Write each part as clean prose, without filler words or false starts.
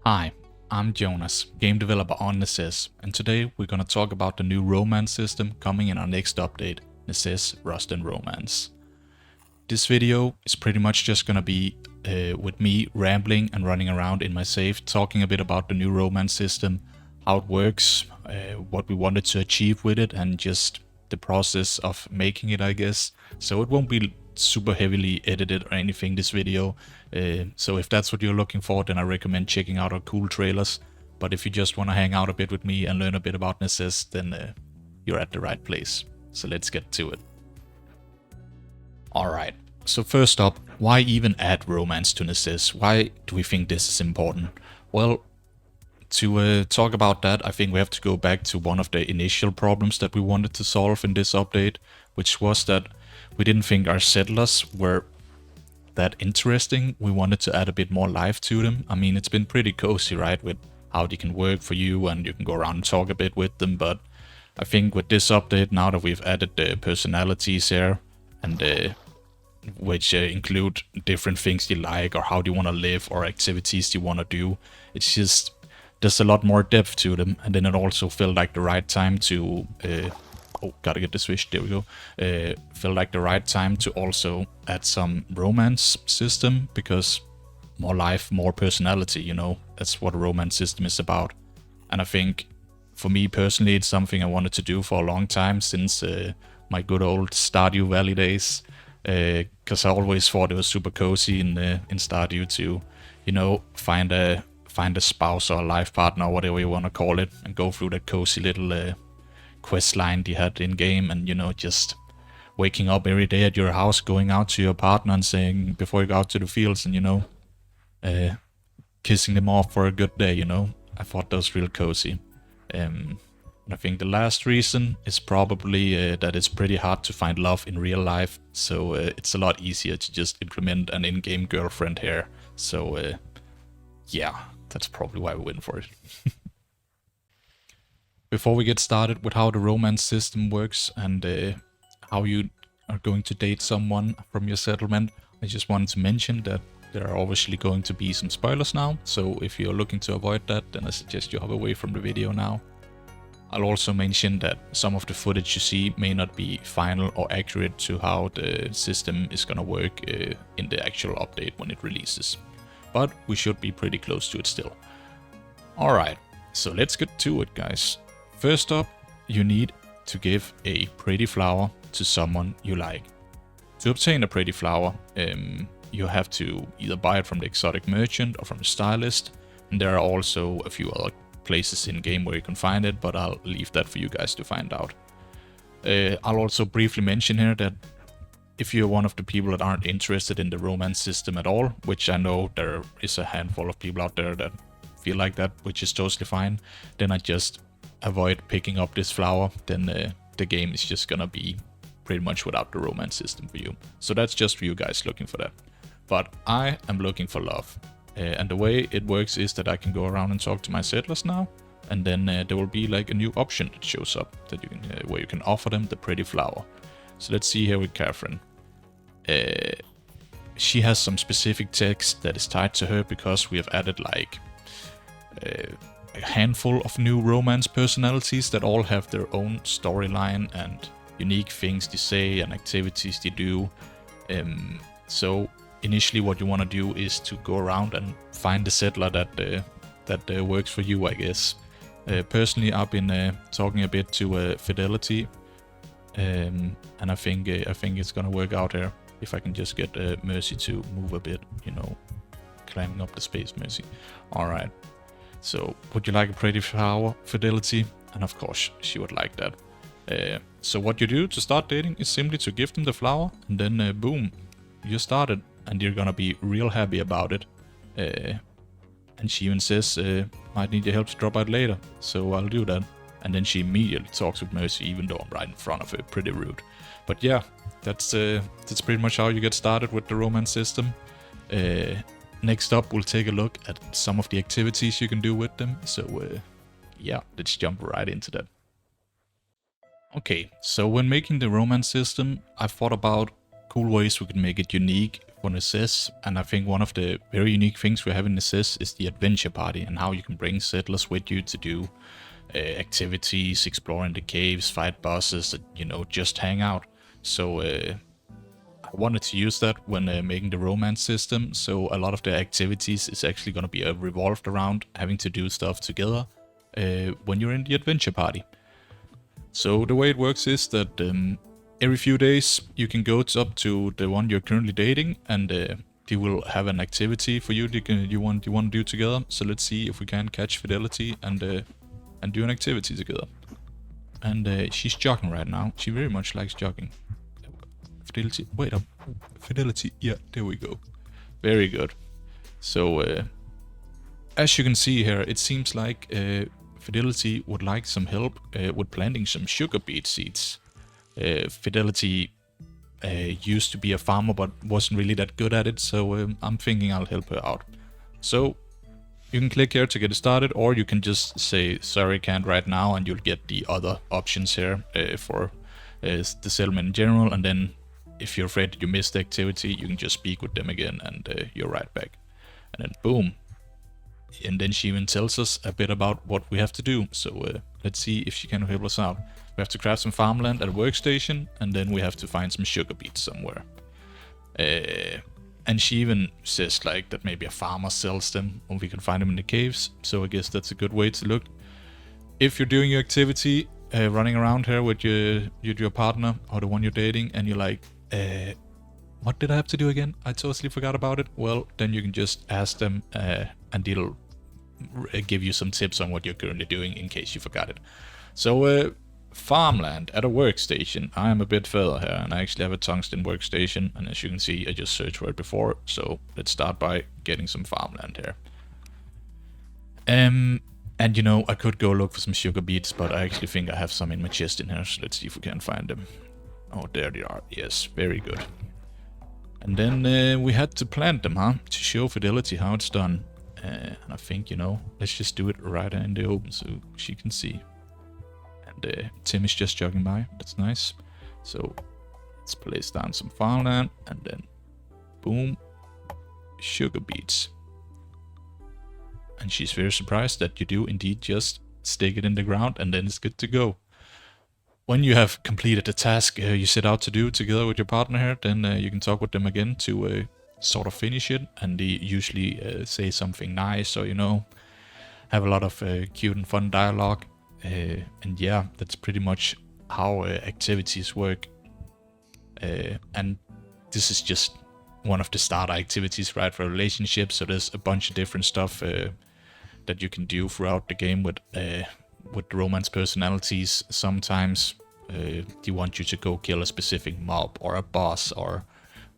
Hi, I'm Jonas, game developer on Necesse, and today we're gonna talk about the new romance system coming in our next update, Necesse Rust and Romance. This video is pretty much just gonna be with me rambling and running around in my safe, talking a bit about the new romance system, how it works, what we wanted to achieve with it, and just the process of making it, I guess. So it won't be super heavily edited or anything, this video. So if that's what you're looking for, then I recommend checking out our cool trailers. But if you just want to hang out a bit with me and learn a bit about Necesse, then you're at the right place. So let's get to it. Alright, so first up, why even add romance to Necesse? Why do we think this is important? Well, to talk about that, I think we have to go back to one of the initial problems that we wanted to solve in this update, which was that we didn't think our settlers were that interesting. We wanted to add a bit more life to them. I mean, it's been pretty cozy, right, with how they can work for you and you can go around and talk a bit with them, but I think with this update, now that we've added the personalities here, and which include different things you like or how do you want to live or activities you want to do, it's just there's a lot more depth to them, and then it also felt like the right time to oh, gotta get the switch, there we go. Felt like the right time to also add some romance system, because more life, more personality, you know, that's what a romance system is about. And I think for me personally, it's something I wanted to do for a long time, since my good old Stardew Valley days, because I always thought it was super cozy in Stardew to, you know, find a spouse or a life partner or whatever you want to call it, and go through that cozy little quest line you had in game, and you know, just waking up every day at your house, going out to your partner and saying before you go out to the fields, and you know, kissing them off for a good day, you know. I thought that was real cozy. And I think the last reason is probably that it's pretty hard to find love in real life, so it's a lot easier to just implement an in-game girlfriend here. So yeah, that's probably why we went for it. Before we get started with how the romance system works and how you are going to date someone from your settlement, I just wanted to mention that there are obviously going to be some spoilers now, so if you're looking to avoid that, then I suggest you hop away from the video now. I'll also mention that some of the footage you see may not be final or accurate to how the system is gonna work in the actual update when it releases, but we should be pretty close to it still. Alright, so let's get to it, guys. First up, you need to give a pretty flower to someone you like. To obtain a pretty flower, you have to either buy it from the exotic merchant or from the stylist, and there are also a few other places in game where you can find it, but I'll leave that for you guys to find out. I'll also briefly mention here that if you're one of the people that aren't interested in the romance system at all, which I know there is a handful of people out there that feel like that, which is totally fine, then I just avoid picking up this flower. Then the game is just gonna be pretty much without the romance system for you. So that's just for you guys looking for that. But I am looking for love. And the way it works is that I can go around and talk to my settlers now, and then there will be like a new option that shows up that you can where you can offer them the pretty flower. So let's see here with Catherine. She has some specific text that is tied to her because we have added like a handful of new romance personalities that all have their own storyline and unique things they say and activities they do. So initially what you want to do is to go around and find the settler that works for you, I guess. Personally, I've been talking a bit to Fidelity, and I think it's gonna work out here if I can just get Mercy to move a bit, you know, climbing up the space, Mercy. Alright, so would you like a pretty flower, Fidelity? And of course she would like that. So what you do to start dating is simply to give them the flower, and then boom, you started, and you're gonna be real happy about it. And she even says, might need your help to drop out later, so I'll do that. And then she immediately talks with Mercy, even though I'm right in front of her, pretty rude. But yeah, that's pretty much how you get started with the romance system. Next up, we'll take a look at some of the activities you can do with them. So yeah, let's jump right into that. Okay, so when making the romance system, I thought about cool ways we can make it unique for Necesse, and I think one of the very unique things we have in Necesse is the adventure party and how you can bring settlers with you to do activities, explore in the caves, fight bosses, you know, just hang out. So I wanted to use that when making the romance system, so a lot of the activities is actually going to be revolved around having to do stuff together when you're in the adventure party. So the way it works is that every few days you can go up to the one you're currently dating, and they will have an activity for you you want to do together. So let's see if we can catch Fidelity and do an activity together. And she's jogging right now. She very much likes jogging. Fidelity, wait up. Fidelity, yeah, there we go. Very good. So as you can see here, it seems like Fidelity would like some help with planting some sugar beet seeds. Fidelity used to be a farmer but wasn't really that good at it, so I'm thinking I'll help her out. So you can click here to get it started, or you can just say sorry, can't right now, and you'll get the other options here for the settlement in general. And then if you're afraid that you missed the activity, you can just speak with them again and you're right back. And then boom. And then she even tells us a bit about what we have to do. So let's see if she can help us out. We have to craft some farmland at a workstation, and then we have to find some sugar beets somewhere. And she even says like that maybe a farmer sells them, or we can find them in the caves. So I guess that's a good way to look. If you're doing your activity, running around here with your partner or the one you're dating, and you're like, what did I have to do again? I totally forgot about it. Well, then you can just ask them and they'll give you some tips on what you're currently doing in case you forgot it. So farmland at a workstation. I am a bit further here, and I actually have a tungsten workstation, and as you can see, I just searched for it before. So let's start by getting some farmland here. And you know, I could go look for some sugar beets, but I actually think I have some in my chest in here, so let's see if we can find them. Oh, there they are. Yes, very good. And then we had to plant them, huh? To show Fidelity how it's done. And I think, you know, let's just do it right in the open so she can see. And Tim is just jogging by. That's nice. So let's place down some farmland, and then boom, sugar beets. And she's very surprised that you do indeed just stick it in the ground, and then it's good to go. When you have completed the task you set out to do together with your partner here, then you can talk with them again to sort of finish it. And they usually say something nice, or, you know, have a lot of cute and fun dialogue. And yeah, that's pretty much how activities work. And this is just one of the starter activities, right, for a relationship. So there's a bunch of different stuff that you can do throughout the game with romance personalities. Sometimes they want you to go kill a specific mob or a boss, or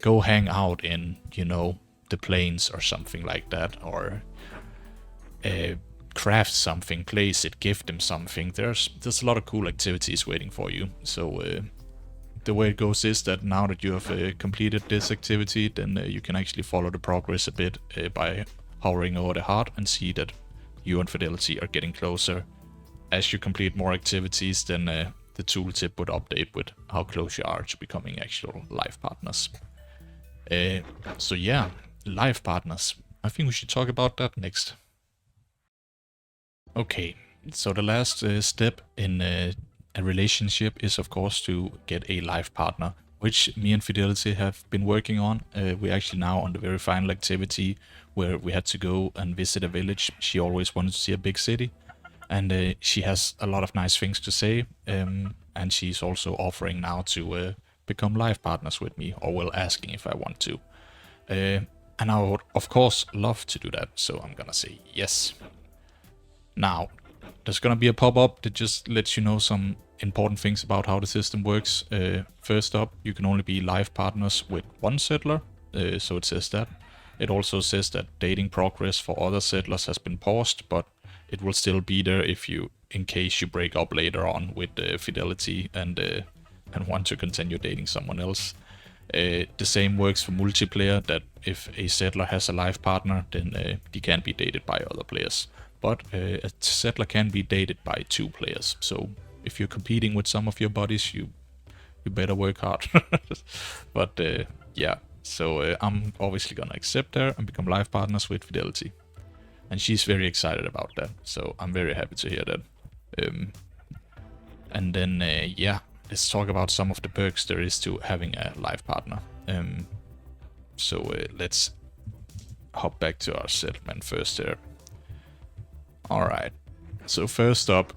go hang out in, you know, the plains or something like that, or craft something, place it, gift them something. There's a lot of cool activities waiting for you. So the way it goes is that now that you have completed this activity, then you can actually follow the progress a bit by hovering over the heart and see that you and Fidelity are getting closer. As you complete more activities, then the tooltip would update with how close you are to becoming actual life partners. So yeah, life partners. I think we should talk about that next. Okay, so the last step in a relationship is, of course, to get a life partner, which me and Fidelity have been working on. We're actually now on the very final activity where we had to go and visit a village. She always wanted to see a big city, and she has a lot of nice things to say, and she's also offering now to become life partners with me, or well, asking if I want to. And I would, of course, love to do that, so I'm gonna say yes. Now, there's gonna be a pop-up that just lets you know some important things about how the system works. First up, you can only be life partners with one settler, so it says that. It also says that dating progress for other settlers has been paused, but it will still be there if you, in case you break up later on with Fidelity and want to continue dating someone else. The same works for multiplayer, that if a settler has a life partner, then they can't be dated by other players. But a settler can be dated by two players. So if you're competing with some of your buddies, you you better work hard. But yeah, so I'm obviously gonna accept her and become life partners with Fidelity. And she's very excited about that, so I'm very happy to hear that. And then, yeah, let's talk about some of the perks there is to having a life partner. So let's hop back to our settlement first here. Alright, so first up,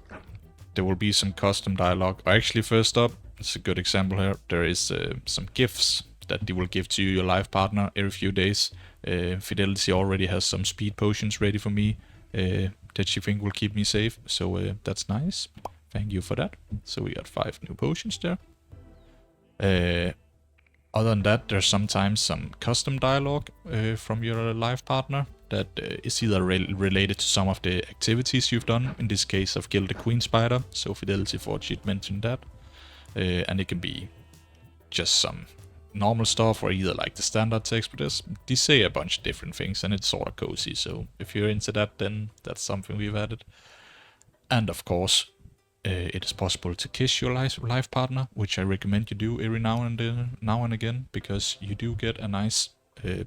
there will be some custom dialogue. Actually, first up, it's a good example here. There is some gifts that they will give to your life partner every few days. Fidelity already has some speed potions ready for me that she think will keep me safe. So that's nice. Thank you for that. So we got 5 new potions there. Other than that, there's sometimes some custom dialogue from your life partner that is either related to some of the activities you've done. In this case, I've killed the queen spider, so Fidelity thought she'd mentioned that. And it can be just some normal stuff or either like the standard text, but they say a bunch of different things and it's sort of cozy. So if you're into that, then that's something we've added. And of course, it is possible to kiss your life partner, which I recommend you do every now and again, because you do get a nice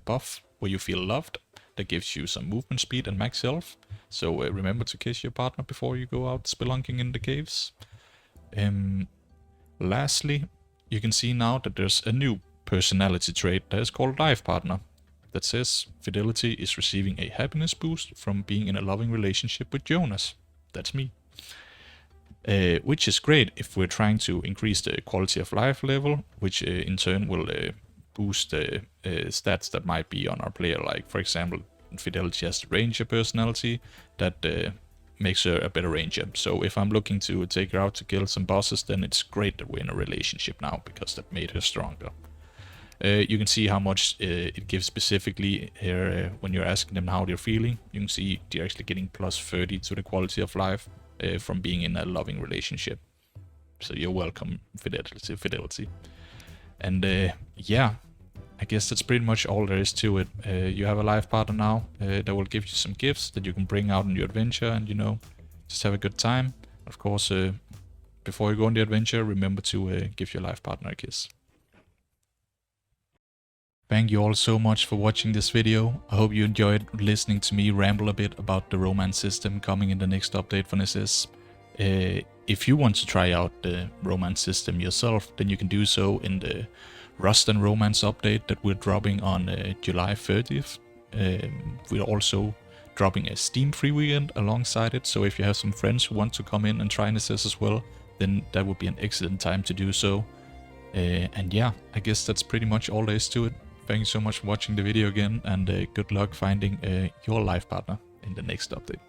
buff where you feel loved that gives you some movement speed and max health. So remember to kiss your partner before you go out spelunking in the caves. Lastly, you can see now that there's a new personality trait that is called life partner that says Fidelity is receiving a happiness boost from being in a loving relationship with Jonas. That's me. Which is great if we're trying to increase the quality of life level, which in turn will boost the stats that might be on our player. Like, for example, Fidelity has the ranger personality that makes her a better ranger. So if I'm looking to take her out to kill some bosses, then it's great that we're in a relationship now, because that made her stronger. You can see how much it gives specifically here when you're asking them how they're feeling. You can see they're actually getting plus 30 to the quality of life from being in a loving relationship. So you're welcome, Fidelity. And yeah, I guess that's pretty much all there is to it. You have a life partner now that will give you some gifts that you can bring out on your adventure and, you know, just have a good time. Of course, before you go on the adventure, remember to give your life partner a kiss. Thank you all so much for watching this video. I hope you enjoyed listening to me ramble a bit about the romance system coming in the next update for Necesse. If you want to try out the romance system yourself, then you can do so in the Rust and Romance update that we're dropping on July 30th. We're also dropping a Steam free weekend alongside it, so if you have some friends who want to come in and try Necesse as well, then that would be an excellent time to do so. And yeah, I guess that's pretty much all there is to it. Thank you so much for watching the video again, and good luck finding your life partner in the next update.